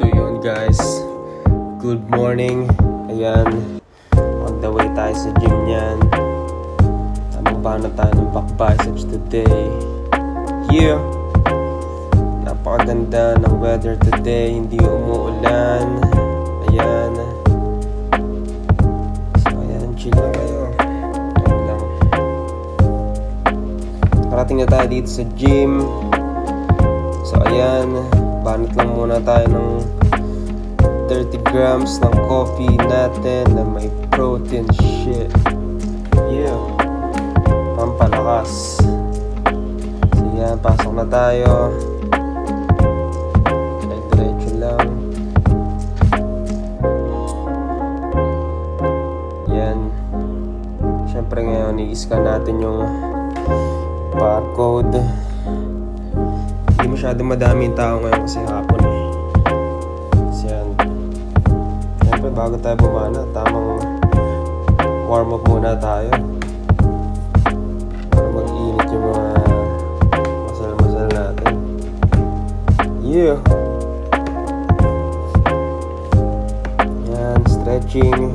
So yun guys, good morning. Ayan, on the way tayo sa gym niyan. Magbana tayo ng back biceps today. Yeah, napakaganda ng weather today, hindi umuulan. Ayan, so ayan, chill lang kayo. Ayan lang. Parating na tayo dito sa gym. So ayan, banat lang muna tayo ng 30 grams ng coffee natin na may protein shit. Yeah, pampalakas. So yan, pasok na tayo. Diretso lang. Yan. Siyempre ngayon, i-scan natin yung barcode. Hindi masyado madami yung tao ngayon kasi hapon eh. Kasi yan. Siyempre bago tayo bumana, tamang warm up muna tayo para mag-init yung mga masal-masal natin. Yeah! Yan, stretching.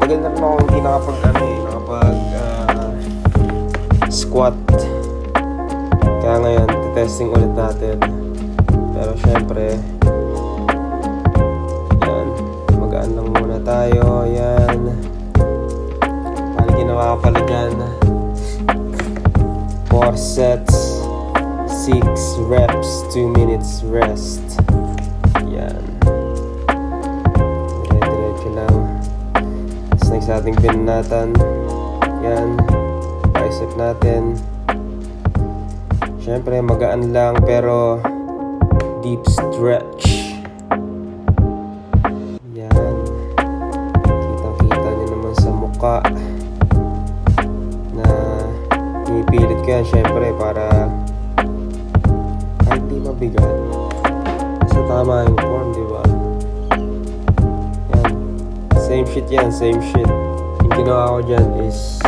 Tagal na rin ako hindi nakapag squat. Kaya ngayon, testing ulit natin. Pero syempre, yan, magaan lang muna tayo. Yan, paano ginawa ko pala dyan? 4 sets, 6 reps, 2 minutes rest. Yan, diretso lang. Tapos next ating binanatan. Yan, bicep natin. Siyempre magaan lang pero deep stretch. Yan. Kitang-kita nyo naman sa mukha na pinipilit ko yan siyempre para kahit di mabigat basta tama yung form, diba? Yan. Same shit yan, same shit. Yung ginawa ko dyan is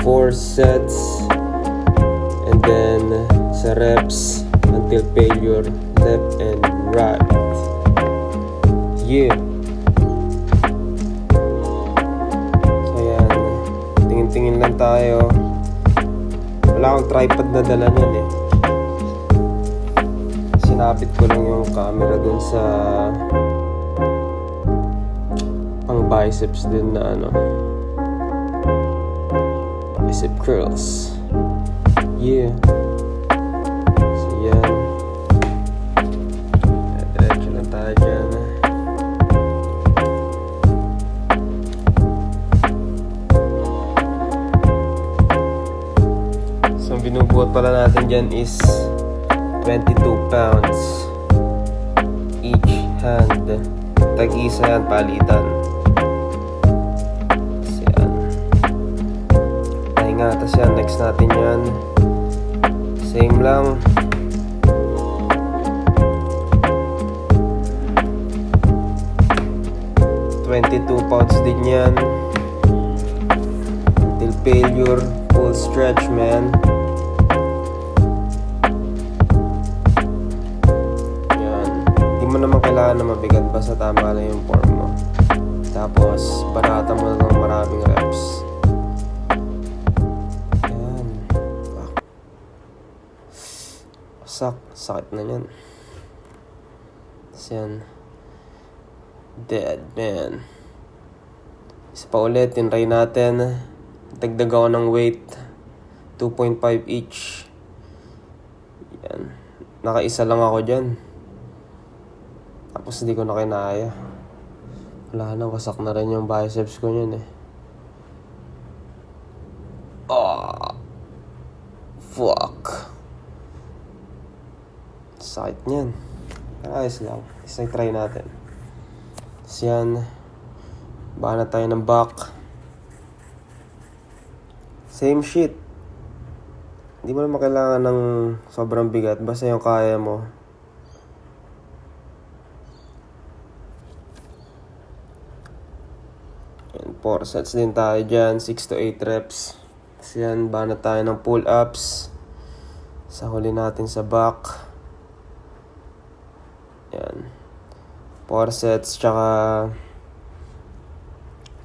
4 sets and then sa reps until failure, left and right. Yeah. So yan, tingin-tingin lang tayo. Wala akong tripod na dala niyan eh. Sinapit ko lang yung camera dun sa pang biceps din na bicep curls. Yeah. So yan. Diretso lang tayo dyan. So ang binubuhat pala natin dyan is 22 pounds each hand. Tag-isa yan, palitan. So yan. Pahinga. Tapos yan, next natin yan. Same lang. £22 din yan. Until failure. Full stretch, man. Yan. Hindi mo naman kailangan na mabigat. Basta tama lang yung form mo. Tapos, barata mo na ng maraming reps. Sakit na yan. Tapos yan, dead man. Isa pa ulit, tinry natin. Dagdag ako ng weight, 2.5 each. Yan, nakaisa lang ako dyan. Tapos hindi ko na kinaya. Wala na, wasak na rin yung biceps ko yun eh. Oh, fuck. Sakit niyan. Ayos lang. Isang try natin. Tapos yan. Baka na tayo ng back. Same shit. Hindi mo naman kailangan ng sobrang bigat. Basta yung kaya mo. And 4 sets din tayo dyan. 6 to 8 reps. Tapos yan. Baka na tayo ng pull-ups. Sa huli natin sa back. Yan. 4 sets, tsaka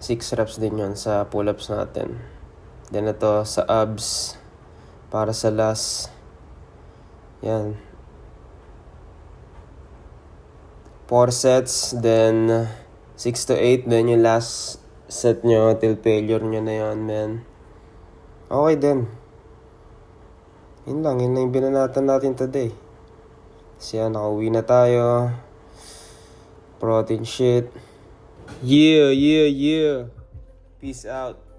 6 reps din yun sa pull-ups natin. Then ito sa abs, para sa last. Yan. 4 sets, then 6 to 8, then yung last set nyo till failure nyo na yun, man. Okay din. Yun lang yung binanatan natin today. Kasi yan, nakauwi na tayo. Protein shit. Yeah. Peace out.